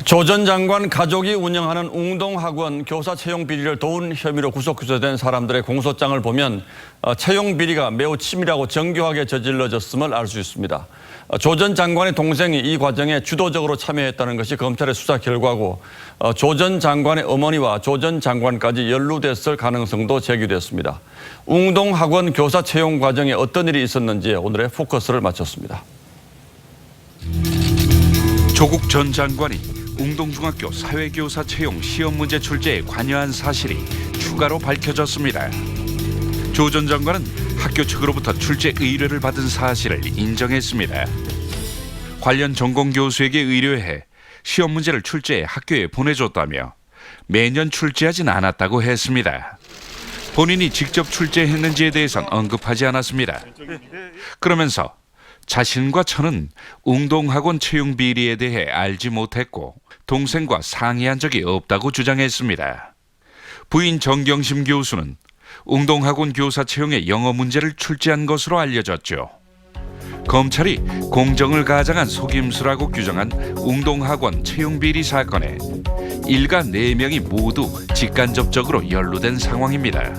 조 전 장관 가족이 운영하는 웅동학원 교사 채용 비리를 도운 혐의로 구속 기소된 사람들의 공소장을 보면 채용 비리가 매우 치밀하고 정교하게 저질러졌음을 알 수 있습니다. 조 전 장관의 동생이 이 과정에 주도적으로 참여했다는 것이 검찰의 수사 결과고 조 전 장관의 어머니와 조 전 장관까지 연루됐을 가능성도 제기됐습니다. 웅동학원 교사 채용 과정에 어떤 일이 있었는지 오늘의 포커스를 마쳤습니다. 조국 전 장관이 웅동중학교 사회교사 채용 시험 문제 출제에 관여한 사실이 추가로 밝혀졌습니다. 조 전 장관은 학교 측으로부터 출제 의뢰를 받은 사실을 인정했습니다. 관련 전공 교수에게 의뢰해 시험 문제를 출제해 학교에 보내줬다며 매년 출제하진 않았다고 했습니다. 본인이 직접 출제했는지에 대해선 언급하지 않았습니다. 그러면서 자신과 처는 웅동학원 채용 비리에 대해 알지 못했고 동생과 상의한 적이 없다고 주장했습니다. 부인 정경심 교수는 웅동학원 교사 채용의 영어 문제를 출제한 것으로 알려졌죠. 검찰이 공정을 가장한 속임수라고 규정한 웅동학원 채용 비리 사건에 일가 4명이 모두 직간접적으로 연루된 상황입니다.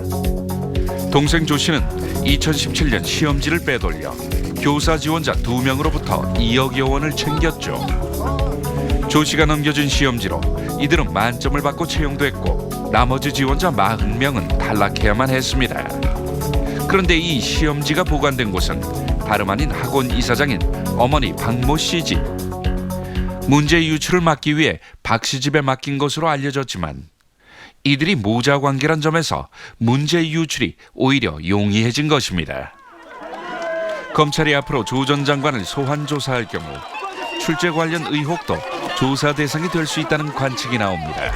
동생 조 씨는 2017년 시험지를 빼돌려 교사 지원자 2명으로부터 2억여 원을 챙겼죠. 조 씨가 넘겨준 시험지로 이들은 만점을 받고 채용됐고 나머지 지원자 40명은 탈락해야만 했습니다. 그런데 이 시험지가 보관된 곳은 다름 아닌 학원 이사장인 어머니 박모 씨 집. 문제 유출을 막기 위해 박 씨 집에 맡긴 것으로 알려졌지만 이들이 모자 관계란 점에서 문제 유출이 오히려 용이해진 것입니다. 검찰이 앞으로 조 전 장관을 소환 조사할 경우 출제 관련 의혹도 조사 대상이 될 수 있다는 관측이 나옵니다.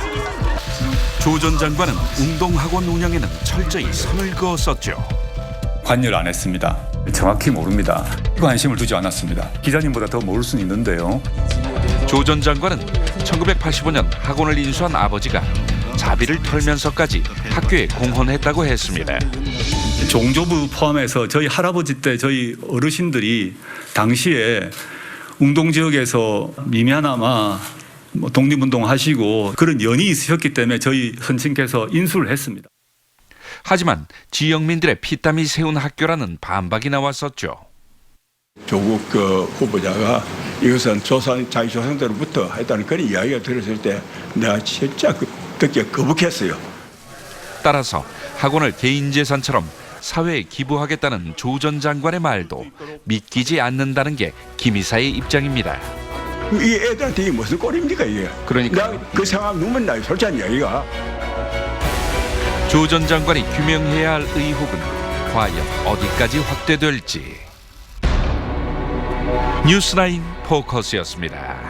조 전 장관은 웅동학원 운영에는 철저히 선을 그었었죠. 관여를 안 했습니다. 정확히 모릅니다. 관심을 두지 않았습니다. 기자님보다 더 모를 수는 있는데요. 조 전 장관은 1985년 학원을 인수한 아버지가 자비를 털면서까지 학교에 공헌했다고 했습니다. 종조부 포함해서 저희 할아버지 때 저희 어르신들이 당시에 웅동 지역에서 미미하나마 독립운동하시고 그런 연이 있으셨기 때문에 저희 선친께서 인수를 했습니다. 하지만 지역민들의 피땀이 세운 학교라는 반박이 나왔었죠. 조국 후보자가 이것은 자기 조상대로부터 했다는 그런 이야기가 들었을 때 내가 진짜 듣기에 거북했어요. 따라서 학원을 개인재산처럼 사회에 기부하겠다는 조 전 장관의 말도 믿기지 않는다는 게 김 이사의 입장입니다. 이 애들한테 이게 무슨 꼴입니까 이게? 그러니까 그 상황 누면 나이 솔직한 이야기가. 조 전 장관이 규명해야 할 의혹은 과연 어디까지 확대될지. 뉴스라인 포커스였습니다.